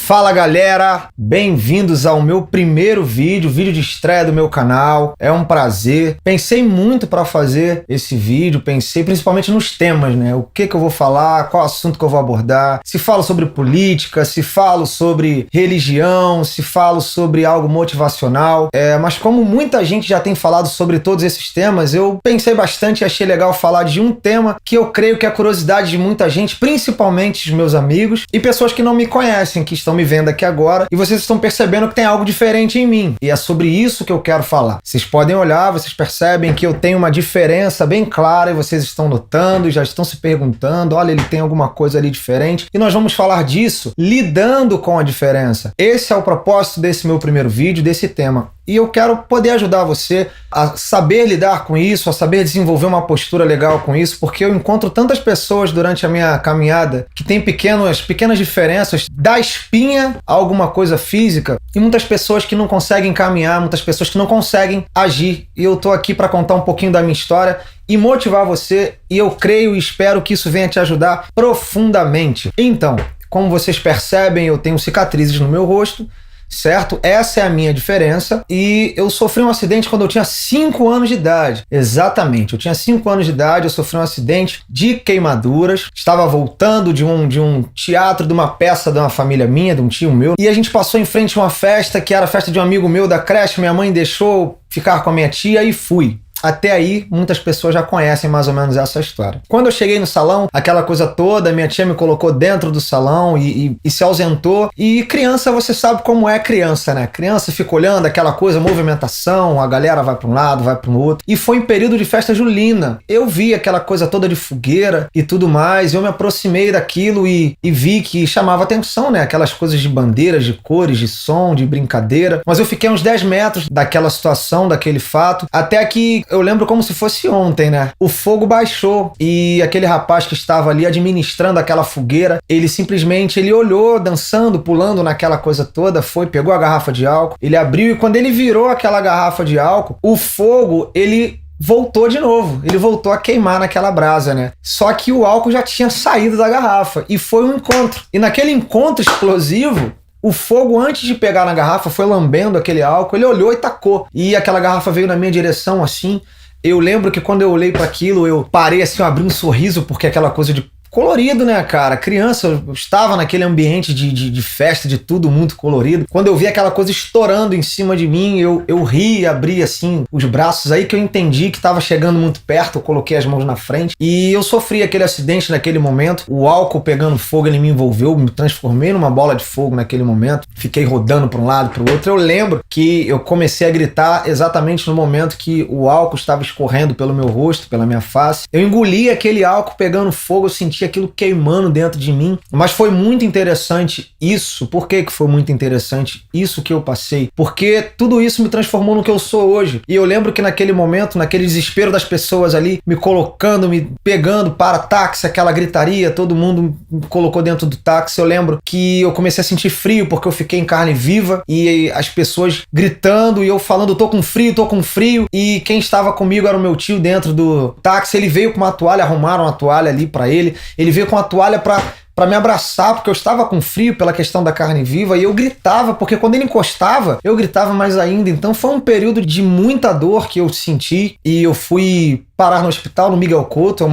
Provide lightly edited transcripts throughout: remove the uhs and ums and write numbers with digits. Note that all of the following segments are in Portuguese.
Fala galera, bem-vindos ao meu primeiro vídeo de estreia do meu canal. É um prazer. Pensei muito para fazer esse vídeo, pensei principalmente nos temas, né? O que eu vou falar, qual assunto que eu vou abordar, se falo sobre política, se falo sobre religião, se falo sobre algo motivacional. Mas como muita gente já tem falado sobre todos esses temas, eu pensei bastante e achei legal falar de um tema que eu creio que é a curiosidade de muita gente, principalmente os meus amigos e pessoas que não me conhecem, que estão me vendo aqui agora, e vocês estão percebendo que tem algo diferente em mim. E é sobre isso que eu quero falar. Vocês podem olhar, vocês percebem que eu tenho uma diferença bem clara e vocês estão notando e já estão se perguntando, olha, ele tem alguma coisa ali diferente. E nós vamos falar disso lidando com a diferença. Esse é o propósito desse meu primeiro vídeo, desse tema. E eu quero poder ajudar você a saber lidar com isso, a saber desenvolver uma postura legal com isso, porque eu encontro tantas pessoas durante a minha caminhada que tem pequenas diferenças, da espinha a alguma coisa física, e muitas pessoas que não conseguem caminhar, muitas pessoas que não conseguem agir. E eu tô aqui para contar um pouquinho da minha história e motivar você, e eu creio e espero que isso venha te ajudar profundamente. Então, como vocês percebem, eu tenho cicatrizes no meu rosto, certo? Essa é a minha diferença. E eu sofri um acidente quando eu tinha 5 anos de idade. Exatamente, eu tinha 5 anos de idade, eu sofri um acidente de queimaduras. Estava voltando de um teatro, de uma peça de uma família minha, de um tio meu. E a gente passou em frente a uma festa, que era a festa de um amigo meu da creche. Minha mãe deixou ficar com a minha tia e fui. Até aí, muitas pessoas já conhecem mais ou menos essa história. Quando eu cheguei no salão, aquela coisa toda, minha tia me colocou dentro do salão e se ausentou. E criança, você sabe como é criança, né? Criança fica olhando aquela coisa, movimentação, a galera vai para um lado, vai para o outro. E foi em período de festa julina. Eu vi aquela coisa toda de fogueira e tudo mais. Eu me aproximei daquilo e vi que chamava atenção, né? Aquelas coisas de bandeiras, de cores, de som, de brincadeira. Mas eu fiquei uns 10 metros daquela situação, daquele fato, até que eu lembro como se fosse ontem, né? O fogo baixou e aquele rapaz que estava ali administrando aquela fogueira, ele simplesmente, ele olhou, dançando, pulando naquela coisa toda, pegou a garrafa de álcool, ele abriu e quando ele virou aquela garrafa de álcool, o fogo, ele voltou de novo, ele voltou a queimar naquela brasa, né? Só que o álcool já tinha saído da garrafa e foi um encontro. E naquele encontro explosivo, o fogo, antes de pegar na garrafa, foi lambendo aquele álcool, ele olhou e tacou. E aquela garrafa veio na minha direção, assim. Eu lembro que quando eu olhei para aquilo, eu parei assim, eu abri um sorriso, porque aquela coisa de colorido, né, cara? Criança, eu estava naquele ambiente de festa, de tudo muito colorido. Quando eu vi aquela coisa estourando em cima de mim, eu ri e abri, assim, os braços. Aí que eu entendi que estava chegando muito perto, eu coloquei as mãos na frente. E eu sofri aquele acidente naquele momento. O álcool pegando fogo, ele me envolveu, me transformei numa bola de fogo naquele momento. Fiquei rodando para um lado, para o outro. Eu lembro que eu comecei a gritar exatamente no momento que o álcool estava escorrendo pelo meu rosto, pela minha face. Eu engoli aquele álcool pegando fogo, eu senti aquilo queimando dentro de mim, mas foi muito interessante isso. Por que foi muito interessante isso que eu passei? Porque tudo isso me transformou no que eu sou hoje. E eu lembro que naquele momento, naquele desespero das pessoas ali, me colocando, me pegando para táxi, aquela gritaria, todo mundo me colocou dentro do táxi. Eu lembro que eu comecei a sentir frio, porque eu fiquei em carne viva, e as pessoas gritando, e eu falando, tô com frio, e quem estava comigo era o meu tio dentro do táxi. Ele veio com uma toalha, arrumaram uma toalha ali para ele. Ele veio com a toalha para me abraçar, porque eu estava com frio pela questão da carne viva, e eu gritava, porque quando ele encostava, eu gritava mais ainda. Então foi um período de muita dor que eu senti, e eu fui parar no hospital no Miguel Couto.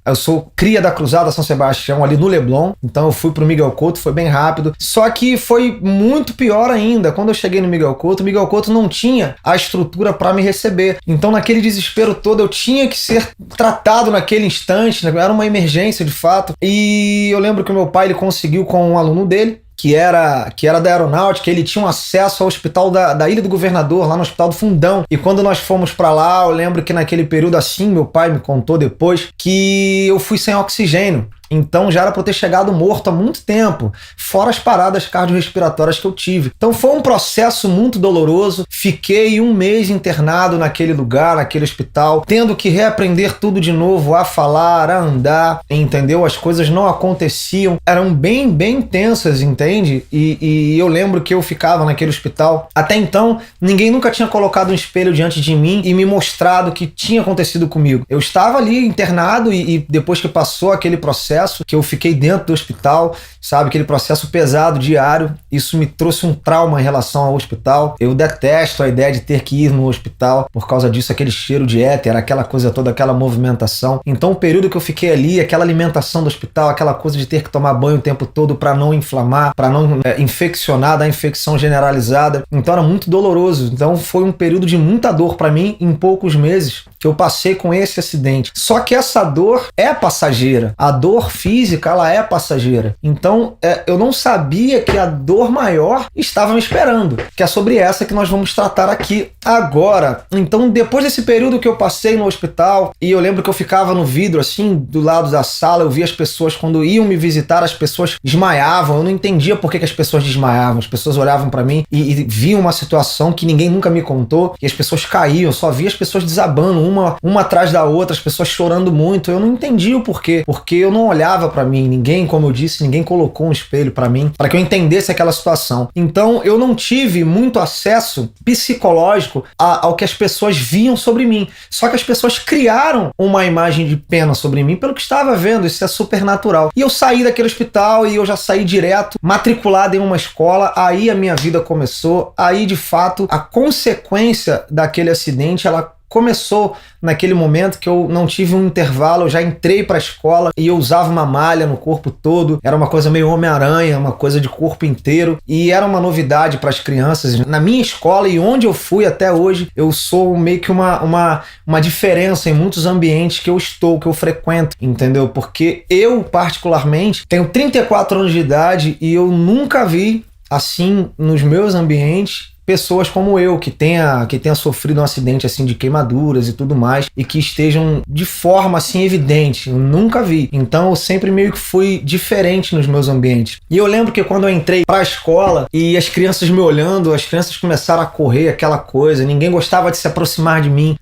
Eu sou cria da Cruzada São Sebastião, ali no Leblon, então eu fui pro Miguel Couto, foi bem rápido. Só que foi muito pior ainda. Quando eu cheguei no Miguel Couto, o Miguel Couto não tinha a estrutura para me receber. Então naquele desespero todo, eu tinha que ser tratado naquele instante, né? Era uma emergência de fato. E eu lembro que o meu pai, ele conseguiu com um aluno dele, que era da aeronáutica, ele tinha um acesso ao hospital da Ilha do Governador, lá no Hospital do Fundão. E quando nós fomos para lá, eu lembro que naquele período assim, meu pai me contou depois, que eu fui sem oxigênio. Então já era para eu ter chegado morto há muito tempo, fora as paradas cardiorrespiratórias que eu tive. Então foi um processo muito doloroso. Fiquei 1 mês internado naquele lugar, naquele hospital, tendo que reaprender tudo de novo, a falar, a andar, entendeu? As coisas não aconteciam, eram bem tensas, entende? E eu lembro que eu ficava naquele hospital. Até então, ninguém nunca tinha colocado um espelho diante de mim e me mostrado o que tinha acontecido comigo. Eu estava ali internado e depois que passou aquele processo, processo que eu fiquei dentro do hospital, sabe? Aquele processo pesado, diário. Isso me trouxe um trauma em relação ao hospital. Eu detesto a ideia de ter que ir no hospital por causa disso, aquele cheiro de éter, aquela coisa toda, aquela movimentação. Então o período que eu fiquei ali, aquela alimentação do hospital, aquela coisa de ter que tomar banho o tempo todo para não inflamar, para não infeccionar, dar infecção generalizada. Então era muito doloroso. Então foi um período de muita dor para mim em poucos meses que eu passei com esse acidente. Só que essa dor é passageira. A dor física, ela é passageira. Então eu não sabia que a dor maior estava me esperando, que é sobre essa que nós vamos tratar aqui agora. Então depois desse período que eu passei no hospital, e eu lembro que eu ficava no vidro assim, do lado da sala, eu via as pessoas quando iam me visitar, as pessoas desmaiavam. Eu não entendia por que as pessoas desmaiavam. As pessoas olhavam para mim e viam uma situação que ninguém nunca me contou, e as pessoas caíam. Eu só via as pessoas desabando, uma atrás da outra, as pessoas chorando muito. Eu não entendia o porquê, porque eu não olhava para mim. Ninguém, como eu disse, ninguém colocou um espelho para mim, para que eu entendesse aquela situação. Então eu não tive muito acesso psicológico ao que as pessoas viam sobre mim. Só que as pessoas criaram uma imagem de pena sobre mim pelo que estava vendo. Isso é super natural. E eu saí daquele hospital e eu já saí direto, matriculado em uma escola. Aí a minha vida começou. Aí, de fato, a consequência daquele acidente, ela começou naquele momento que eu não tive um intervalo. Eu já entrei para a escola e eu usava uma malha no corpo todo. Era uma coisa meio Homem-Aranha, uma coisa de corpo inteiro. E era uma novidade para as crianças. Na minha escola e onde eu fui até hoje, eu sou meio que uma diferença em muitos ambientes que eu estou, que eu frequento, entendeu? Porque eu, particularmente, tenho 34 anos de idade e eu nunca vi, assim, nos meus ambientes, pessoas como eu, que tenha sofrido um acidente assim de queimaduras e tudo mais, e que estejam de forma assim evidente. Eu nunca vi. Então eu sempre meio que fui diferente nos meus ambientes. E eu lembro que quando eu entrei pra escola e as crianças me olhando, as crianças começaram a correr, aquela coisa, ninguém gostava de se aproximar de mim.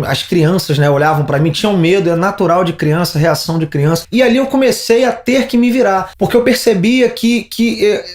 As crianças, né, olhavam pra mim, tinham medo, é natural de criança, reação de criança. E ali eu comecei a ter que me virar, porque eu percebia que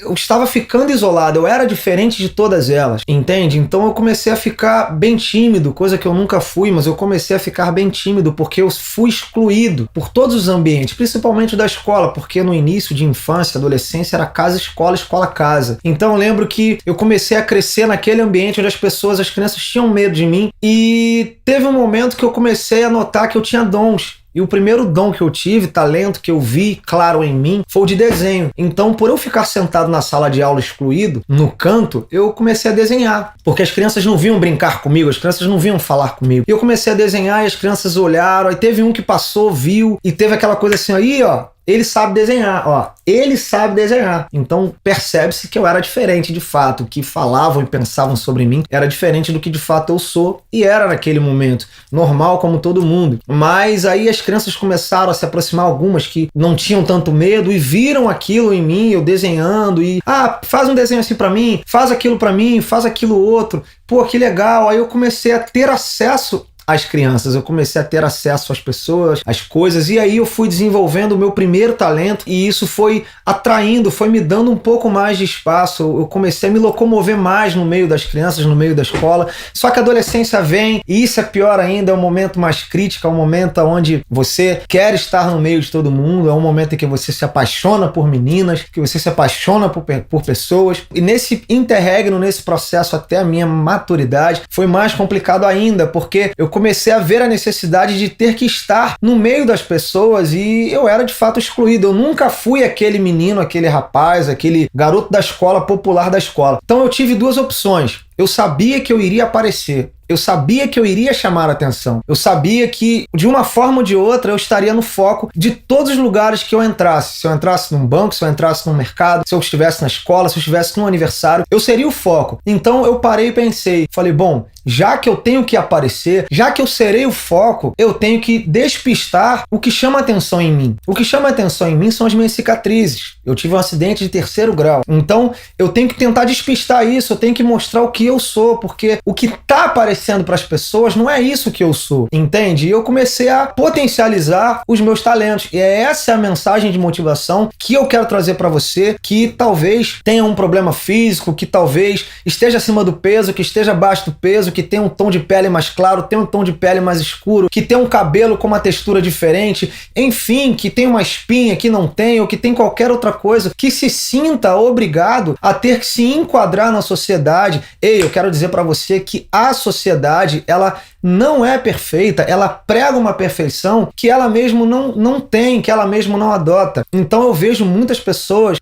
eu estava ficando isolado, eu era diferente de todas elas. Entende? Então eu comecei a ficar bem tímido, coisa que eu nunca fui, mas eu comecei a ficar bem tímido porque eu fui excluído por todos os ambientes, principalmente da escola, porque no início de infância, adolescência, era casa, escola, escola, casa. Então eu lembro que eu comecei a crescer naquele ambiente onde as crianças tinham medo de mim, e teve um momento que eu comecei a notar que eu tinha dons. E o primeiro dom que eu tive, talento que eu vi claro em mim, foi o de desenho. Então, por eu ficar sentado na sala de aula excluído, no canto, eu comecei a desenhar. Porque as crianças não vinham brincar comigo, as crianças não vinham falar comigo. E eu comecei a desenhar e as crianças olharam. Aí teve um que passou, viu, e teve aquela coisa assim, aí, ó, ele sabe desenhar, ó. Ele sabe desenhar. Então percebe-se que eu era diferente de fato. O que falavam e pensavam sobre mim era diferente do que de fato eu sou. E era naquele momento. Normal como todo mundo. Mas aí as crianças começaram a se aproximar, algumas que não tinham tanto medo, e viram aquilo em mim, eu desenhando. E, faz um desenho assim pra mim, faz aquilo pra mim, faz aquilo outro. Pô, que legal. Aí eu comecei a ter acesso às crianças, eu comecei a ter acesso às pessoas, às coisas, e aí eu fui desenvolvendo o meu primeiro talento, e isso foi atraindo, foi me dando um pouco mais de espaço. Eu comecei a me locomover mais no meio das crianças, no meio da escola. Só que a adolescência vem, e isso é pior ainda, é um momento mais crítico, é um momento onde você quer estar no meio de todo mundo, é um momento em que você se apaixona por meninas, que você se apaixona por pessoas, e nesse interregno, nesse processo até a minha maturidade, foi mais complicado ainda, porque eu comecei a ver a necessidade de ter que estar no meio das pessoas, e eu era de fato excluído. Eu nunca fui aquele menino, aquele rapaz, aquele garoto da escola, popular da escola. Então eu tive duas opções. Eu sabia que eu iria aparecer. Eu sabia que eu iria chamar a atenção. Eu sabia que, de uma forma ou de outra, eu estaria no foco de todos os lugares que eu entrasse. Se eu entrasse num banco, se eu entrasse num mercado, se eu estivesse na escola, se eu estivesse num aniversário, eu seria o foco. Então eu parei e pensei, falei, bom, já que eu tenho que aparecer, já que eu serei o foco, eu tenho que despistar o que chama atenção em mim. O que chama atenção em mim são as minhas cicatrizes. Eu tive um acidente de 3º grau. Então eu tenho que tentar despistar isso, eu tenho que mostrar o que eu sou, porque o que tá aparecendo para as pessoas não é isso que eu sou, entende? E eu comecei a potencializar os meus talentos. E essa é a mensagem de motivação que eu quero trazer para você, que talvez tenha um problema físico, que talvez esteja acima do peso, que esteja abaixo do peso, que que tem um tom de pele mais claro, tem um tom de pele mais escuro, que tem um cabelo com uma textura diferente, enfim, que tem uma espinha, que não tem, ou que tem qualquer outra coisa, que se sinta obrigado a ter que se enquadrar na sociedade. Ei, eu quero dizer para você que a sociedade, ela não é perfeita, ela prega uma perfeição que ela mesmo não tem, que ela mesmo não adota. Então eu vejo muitas pessoas,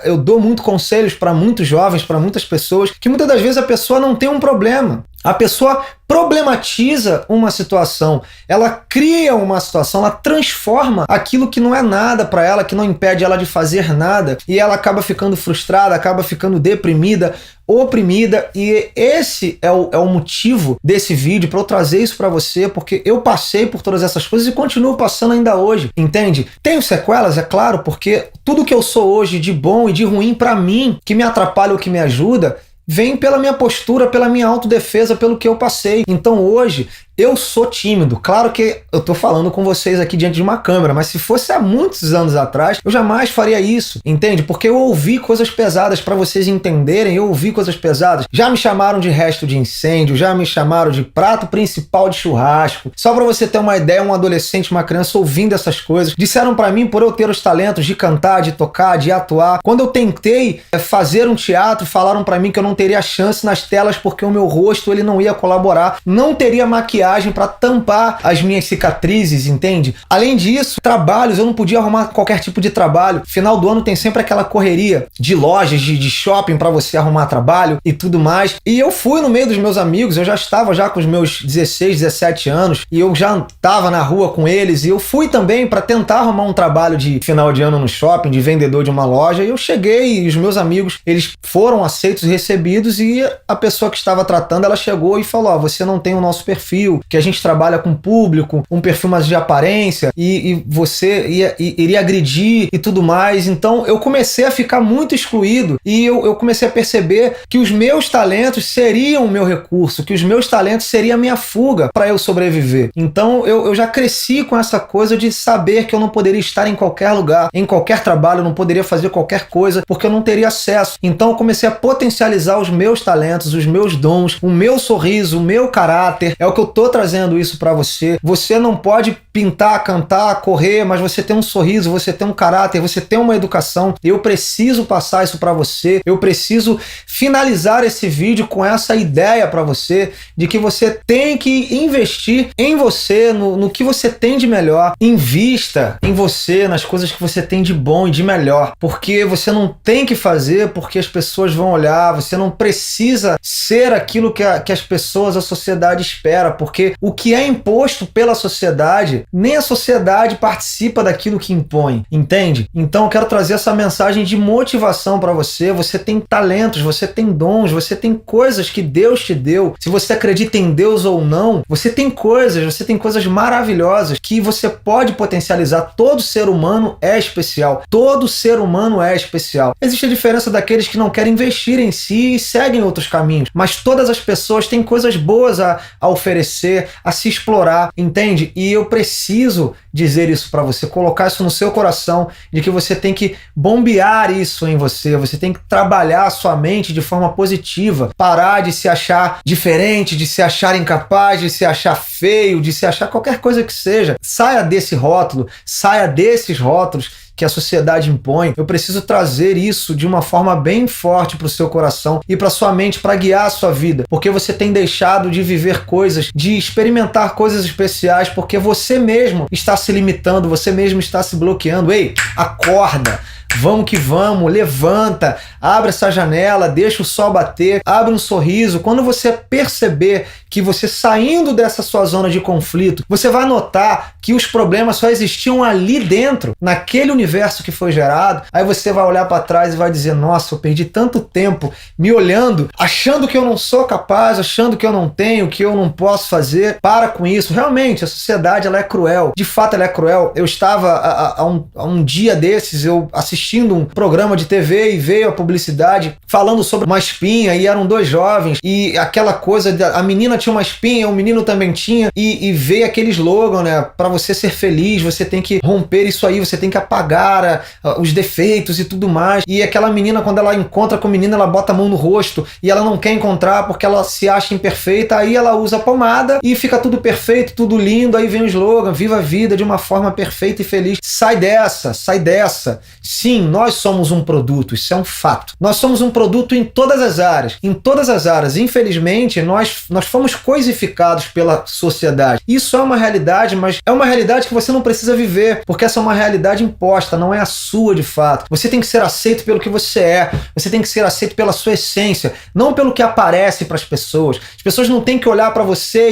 eu dou muito conselhos para muitos jovens, para muitas pessoas, que muitas das vezes a pessoa não tem um problema. A pessoa problematiza uma situação, ela cria uma situação, ela transforma aquilo que não é nada para ela, que não impede ela de fazer nada, e ela acaba ficando frustrada, acaba ficando deprimida, oprimida, e esse é o motivo desse vídeo, para eu trazer isso para você, porque eu passei por todas essas coisas e continuo passando ainda hoje, entende? Tenho sequelas, é claro, porque tudo que eu sou hoje de bom e de ruim para mim, que me atrapalha ou que me ajuda, vem pela minha postura, pela minha autodefesa, pelo que eu passei. Então hoje eu sou tímido. Claro que eu tô falando com vocês aqui diante de uma câmera, mas se fosse há muitos anos atrás, eu jamais faria isso, entende? Porque eu ouvi coisas pesadas, para vocês entenderem, eu ouvi coisas pesadas. Já me chamaram de resto de incêndio, já me chamaram de prato principal de churrasco. Só para você ter uma ideia, um adolescente, uma criança ouvindo essas coisas, disseram para mim, por eu ter os talentos de cantar, de tocar, de atuar. Quando eu tentei fazer um teatro, falaram para mim que eu não teria chance nas telas porque o meu rosto ele não ia colaborar, não teria maquiagem para tampar as minhas cicatrizes, entende? Além disso, trabalhos, eu não podia arrumar qualquer tipo de trabalho. Final do ano tem sempre aquela correria de lojas, de shopping para você arrumar trabalho e tudo mais. E eu fui no meio dos meus amigos, eu já estava já com os meus 16, 17 anos e eu já estava na rua com eles, e eu fui também para tentar arrumar um trabalho de final de ano no shopping, de vendedor de uma loja, e eu cheguei e os meus amigos, eles foram aceitos e recebidos, e a pessoa que estava tratando, ela chegou e falou: você não tem o nosso perfil, que a gente trabalha com público, um perfil mais de aparência, e você iria agredir e tudo mais. Então eu comecei a ficar muito excluído, e eu comecei a perceber que os meus talentos seriam o meu recurso, que os meus talentos seriam a minha fuga para eu sobreviver. Então eu já cresci com essa coisa de saber que eu não poderia estar em qualquer lugar, em qualquer trabalho, eu não poderia fazer qualquer coisa, porque eu não teria acesso. Então eu comecei a potencializar os meus talentos, os meus dons, o meu sorriso, o meu caráter. É o que eu tô trazendo isso para você. Você não pode pintar, cantar, correr, mas você tem um sorriso, você tem um caráter, você tem uma educação. Eu preciso passar isso para você. Eu preciso finalizar esse vídeo com essa ideia para você de que você tem que investir em você, no que você tem de melhor. Invista em você, nas coisas que você tem de bom e de melhor, porque você não tem que fazer porque as pessoas vão olhar. Você não precisa ser aquilo que as pessoas, a sociedade espera, porque o que é imposto pela sociedade, nem a sociedade participa daquilo que impõe, entende? Então eu quero trazer essa mensagem de motivação para você. Você tem talentos, você tem dons, você tem coisas que Deus te deu. Se você acredita em Deus ou não, você tem coisas maravilhosas que você pode potencializar. Todo ser humano é especial. Todo ser humano é especial. Existe a diferença daqueles que não querem investir em si e seguem outros caminhos, mas todas as pessoas têm coisas boas a oferecer, a se explorar, entende? E eu preciso dizer isso para você, colocar isso no seu coração, de que você tem que bombear isso em você, você tem que trabalhar a sua mente de forma positiva, parar de se achar diferente, de se achar incapaz, de se achar feio, de se achar qualquer coisa que seja. Saia desse rótulo, saia desses rótulos que a sociedade impõe. Eu preciso trazer isso de uma forma bem forte para o seu coração e para sua mente, para guiar a sua vida, porque você tem deixado de viver coisas, de experimentar coisas especiais, porque você mesmo está se limitando, você mesmo está se bloqueando. Ei, acorda! Vamos que vamos, levanta, abre essa janela, deixa o sol bater, abre um sorriso. Quando você perceber que você saindo dessa sua zona de conflito, você vai notar que os problemas só existiam ali dentro, naquele universo que foi gerado. Aí você vai olhar para trás e vai dizer: nossa, eu perdi tanto tempo me olhando, achando que eu não sou capaz, achando que eu não tenho, que eu não posso fazer. Para com isso. Realmente, a sociedade ela é cruel. De fato, ela é cruel. Eu estava, há um dia desses, eu assisti assistindo um programa de TV e veio a publicidade falando sobre uma espinha e eram dois jovens e aquela coisa, a menina tinha uma espinha, o menino também tinha e veio aquele slogan, né? Pra você ser feliz, você tem que romper isso aí, você tem que apagar os defeitos e tudo mais. E aquela menina, quando ela encontra com o menino, ela bota a mão no rosto e ela não quer encontrar porque ela se acha imperfeita, aí ela usa a pomada e fica tudo perfeito, tudo lindo, aí vem o slogan, viva a vida de uma forma perfeita e feliz. Sai dessa, sai dessa. Sim, nós somos um produto, isso é um fato. Nós somos um produto em todas as áreas, em todas as áreas. Infelizmente, nós fomos coisificados pela sociedade. Isso é uma realidade, mas é uma realidade que você não precisa viver, porque essa é uma realidade imposta, não é a sua de fato. Você tem que ser aceito pelo que você é, você tem que ser aceito pela sua essência, não pelo que aparece para as pessoas. As pessoas não têm que olhar para você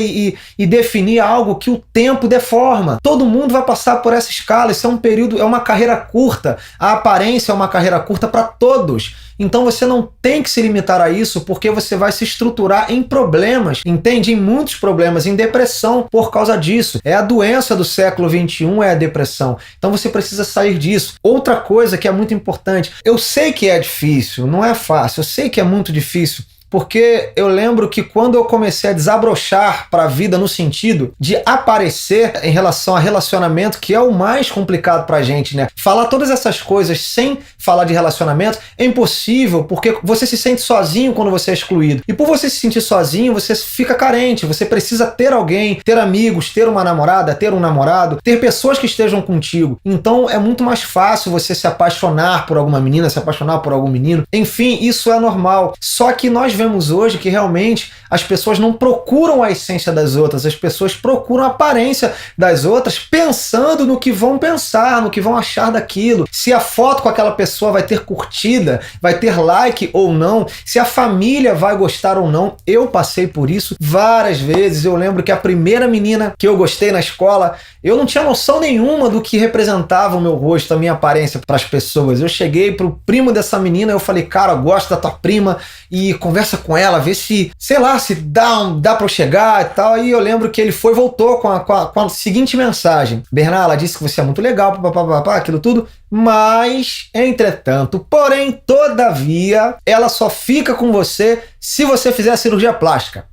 e definir algo que o tempo deforma. Todo mundo vai passar por essa escala, isso é um período, é uma carreira curta, a aparência é uma carreira curta para todos. Então você não tem que se limitar a isso, porque você vai se estruturar em problemas, entende? Em muitos problemas, em depressão por causa disso. É a doença do século XXI, é a depressão. Então você precisa sair disso. Outra coisa que é muito importante, eu sei que é difícil, não é fácil, eu sei que é muito difícil, porque eu lembro que quando eu comecei a desabrochar para a vida no sentido de aparecer em relação a relacionamento, que é o mais complicado pra gente, né? Falar todas essas coisas sem falar de relacionamento é impossível, porque você se sente sozinho quando você é excluído. E por você se sentir sozinho, você fica carente, você precisa ter alguém, ter amigos, ter uma namorada, ter um namorado, ter pessoas que estejam contigo. Então é muito mais fácil você se apaixonar por alguma menina, se apaixonar por algum menino. Enfim, isso é normal. Só que nós vemos hoje que realmente as pessoas não procuram a essência das outras, as pessoas procuram a aparência das outras pensando no que vão pensar, no que vão achar daquilo, se a foto com aquela pessoa vai ter curtida, vai ter like ou não, se a família vai gostar ou não. Eu passei por isso várias vezes. Eu lembro que a primeira menina que eu gostei na escola, eu não tinha noção nenhuma do que representava o meu rosto, a minha aparência para as pessoas. Eu cheguei pro primo dessa menina, eu falei, cara, eu gosto da tua prima e conversa com ela, vê se, sei lá, se dá pra eu chegar e tal. Aí eu lembro que ele foi e voltou com a seguinte mensagem: Bernardo, ela disse que você é muito legal, papapá, aquilo tudo, mas, entretanto, porém, todavia, ela só fica com você se você fizer a cirurgia plástica.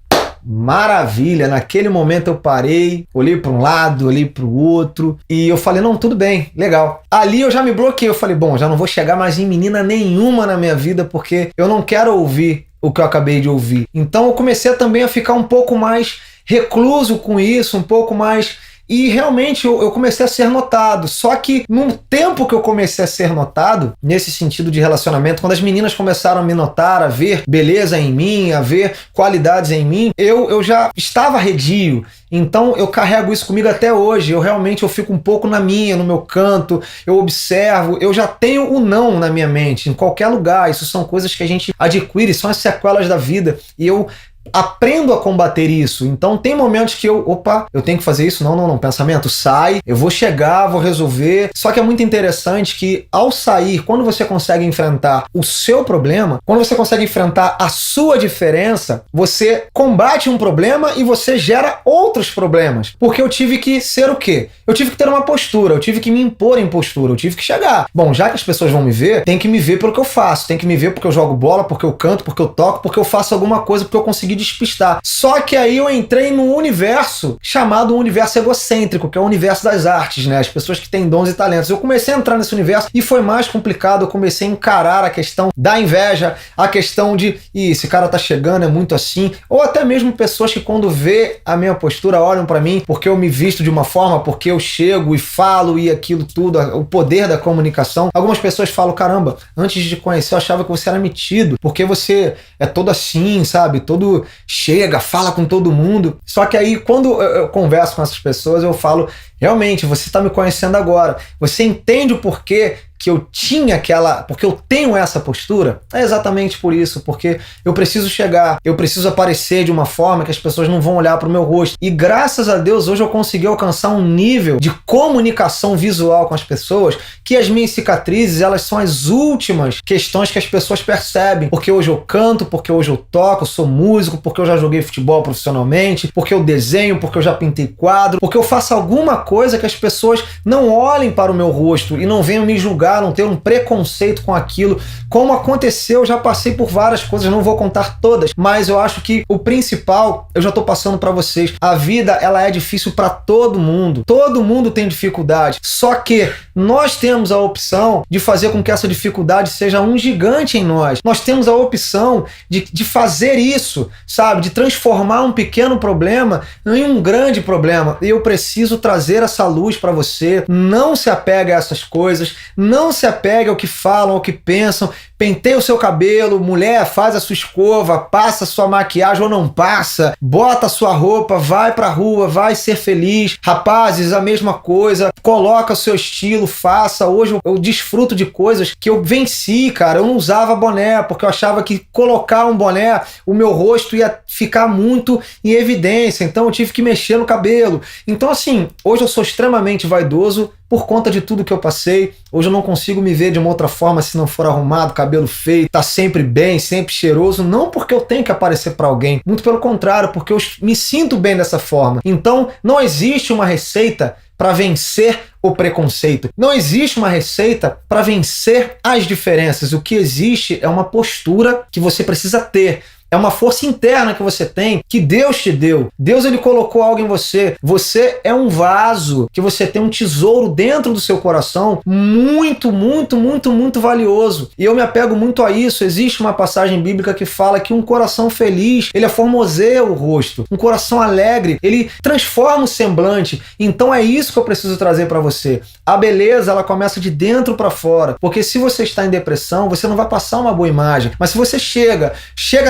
Maravilha, naquele momento eu parei, olhei para um lado, olhei para o outro e eu falei, não, tudo bem, legal. Ali eu já me bloqueei, eu falei, bom, já não vou chegar mais em menina nenhuma na minha vida porque eu não quero ouvir o que eu acabei de ouvir. Então eu comecei também a ficar um pouco mais recluso com isso, um pouco mais... E realmente eu comecei a ser notado. Só que no tempo que eu comecei a ser notado, nesse sentido de relacionamento, quando as meninas começaram a me notar, a ver beleza em mim, a ver qualidades em mim, eu já estava arredio. Então eu carrego isso comigo até hoje. Eu fico um pouco na minha, no meu canto, eu observo, eu já tenho o não na minha mente, em qualquer lugar. Isso são coisas que a gente adquire, são as sequelas da vida. E eu aprendo a combater isso. Então tem momentos que eu tenho que fazer isso, não, pensamento, sai, eu vou chegar, vou resolver. Só que é muito interessante que ao sair, quando você consegue enfrentar o seu problema, quando você consegue enfrentar a sua diferença, você combate um problema e você gera outros problemas. Porque eu tive que ser o quê? Eu tive que ter uma postura, eu tive que me impor em postura, eu tive que chegar. Bom, já que as pessoas vão me ver, tem que me ver pelo que eu faço, tem que me ver porque eu jogo bola, porque eu canto, porque eu toco, porque eu faço alguma coisa, porque eu consegui despistar. Só que aí eu entrei num universo chamado universo egocêntrico, que é o universo das artes, né? As pessoas que têm dons e talentos. Eu comecei a entrar nesse universo e foi mais complicado. Eu comecei a encarar a questão da inveja, a questão de, esse cara tá chegando, é muito assim. Ou até mesmo pessoas que quando vê a minha postura olham pra mim porque eu me visto de uma forma, porque eu chego e falo e aquilo tudo, o poder da comunicação. Algumas pessoas falam, caramba, antes de conhecer eu achava que você era metido, porque você é todo assim, sabe? Todo chega, fala com todo mundo. Só que aí, quando eu converso com essas pessoas, eu falo, realmente, você está me conhecendo agora. Você entende o porquê que eu tinha porque eu tenho essa postura? É exatamente por isso, porque eu preciso chegar, eu preciso aparecer de uma forma que as pessoas não vão olhar para o meu rosto. E graças a Deus, hoje eu consegui alcançar um nível de comunicação visual com as pessoas, que as minhas cicatrizes, elas são as últimas questões que as pessoas percebem. Porque hoje eu canto, porque hoje eu toco, eu sou músico, porque eu já joguei futebol profissionalmente, porque eu desenho, porque eu já pintei quadro, porque eu faço alguma coisa que as pessoas não olhem para o meu rosto e não venham me julgar falam, ter um preconceito com aquilo. Como aconteceu, eu já passei por várias coisas, não vou contar todas, mas eu acho que o principal, eu já tô passando para vocês. A vida, ela é difícil para todo mundo. Todo mundo tem dificuldade. Só que nós temos a opção de fazer com que essa dificuldade seja um gigante em nós. Nós temos a opção de fazer isso, sabe? De transformar um pequeno problema em um grande problema. E eu preciso trazer essa luz para você. Não se apegue a essas coisas. Não se apegue ao que falam, ao que pensam. Penteia o seu cabelo, mulher, faz a sua escova, passa a sua maquiagem ou não passa, bota a sua roupa, vai pra rua, vai ser feliz. Rapazes, a mesma coisa, coloca o seu estilo, faça. Hoje eu desfruto de coisas que eu venci, cara. Eu não usava boné, porque eu achava que colocar um boné, o meu rosto ia ficar muito em evidência, então eu tive que mexer no cabelo. Então assim, hoje eu sou extremamente vaidoso, por conta de tudo que eu passei. Hoje eu não consigo me ver de uma outra forma se não for arrumado, cabelo feito, tá sempre bem, sempre cheiroso, não porque eu tenho que aparecer para alguém, muito pelo contrário, porque eu me sinto bem dessa forma. Então, não existe uma receita para vencer o preconceito. Não existe uma receita para vencer as diferenças. O que existe é uma postura que você precisa ter. É uma força interna que você tem, que Deus te deu. Deus, ele colocou algo em você. Você é um vaso, que você tem um tesouro dentro do seu coração muito, muito, muito, muito valioso. E eu me apego muito a isso. Existe uma passagem bíblica que fala que um coração feliz, ele formoseia o rosto. Um coração alegre, ele transforma o semblante. Então é isso que eu preciso trazer para você. A beleza, ela começa de dentro para fora. Porque se você está em depressão, você não vai passar uma boa imagem. Mas se você chega,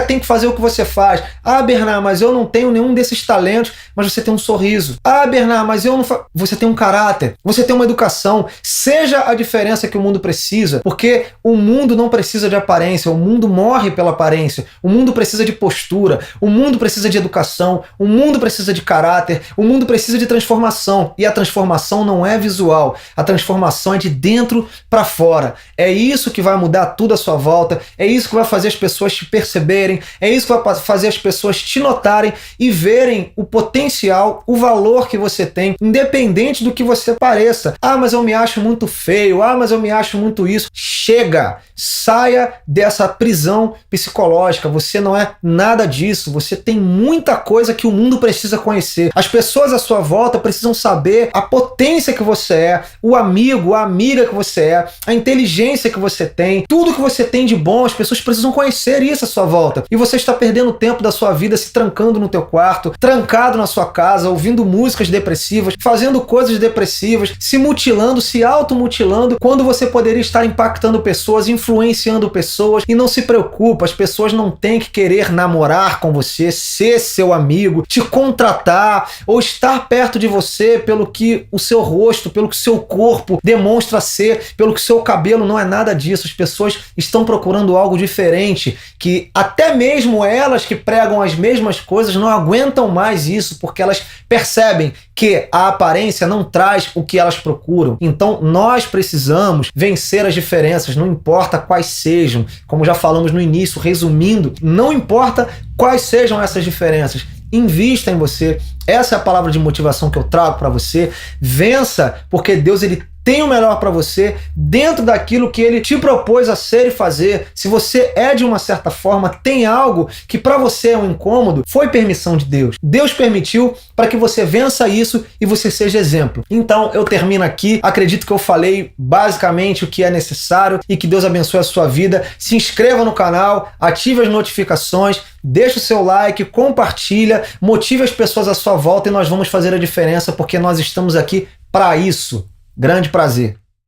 tem que fazer o que você faz. Ah, Bernard, mas eu não tenho nenhum desses talentos, mas você tem um sorriso. Ah, Bernard, mas eu não você tem um caráter, você tem uma educação. Seja a diferença que o mundo precisa, porque o mundo não precisa de aparência, o mundo morre pela aparência, o mundo precisa de postura, o mundo precisa de educação, o mundo precisa de caráter, o mundo precisa de transformação. E a transformação não é visual, a transformação é de dentro para fora. É isso que vai mudar tudo à sua volta, é isso que vai fazer as pessoas te perceberem, é isso que vai fazer as pessoas te notarem e verem o potencial, o valor que você tem, independente do que você pareça. Ah, mas eu me acho muito feio. Ah, mas eu me acho muito isso. Chega! Saia dessa prisão psicológica. Você não é nada disso. Você tem muita coisa que o mundo precisa conhecer. As pessoas à sua volta precisam saber a potência que você é, o amigo, a amiga que você é, a inteligência que você tem, tudo que você tem de bom. As pessoas precisam conhecer isso à sua volta. E você está perdendo tempo da sua vida se trancando no teu quarto, trancado na sua casa, ouvindo músicas depressivas, fazendo coisas depressivas, se mutilando, se automutilando, quando você poderia estar impactando pessoas, influenciando pessoas. E não se preocupa, as pessoas não têm que querer namorar com você, ser seu amigo, te contratar ou estar perto de você pelo que o seu rosto, pelo que o seu corpo demonstra ser, pelo que o seu cabelo. Não é nada disso. As pessoas estão procurando algo diferente, que até mesmo elas que pregam as mesmas coisas não aguentam mais isso, porque elas percebem que a aparência não traz o que elas procuram. Então nós precisamos vencer as diferenças, não importa quais sejam. Como já falamos no início, resumindo, não importa quais sejam essas diferenças. Invista em você. Essa é a palavra de motivação que eu trago para você. Vença, porque Deus, ele tem o melhor para você dentro daquilo que ele te propôs a ser e fazer. Se você é de uma certa forma, tem algo que para você é um incômodo, foi permissão de Deus. Deus permitiu para que você vença isso e você seja exemplo. Então eu termino aqui. Acredito que eu falei basicamente o que é necessário e que Deus abençoe a sua vida. Se inscreva no canal, ative as notificações, deixa o seu like, compartilha, motive as pessoas à sua volta e nós vamos fazer a diferença, porque nós estamos aqui para isso. Grande prazer.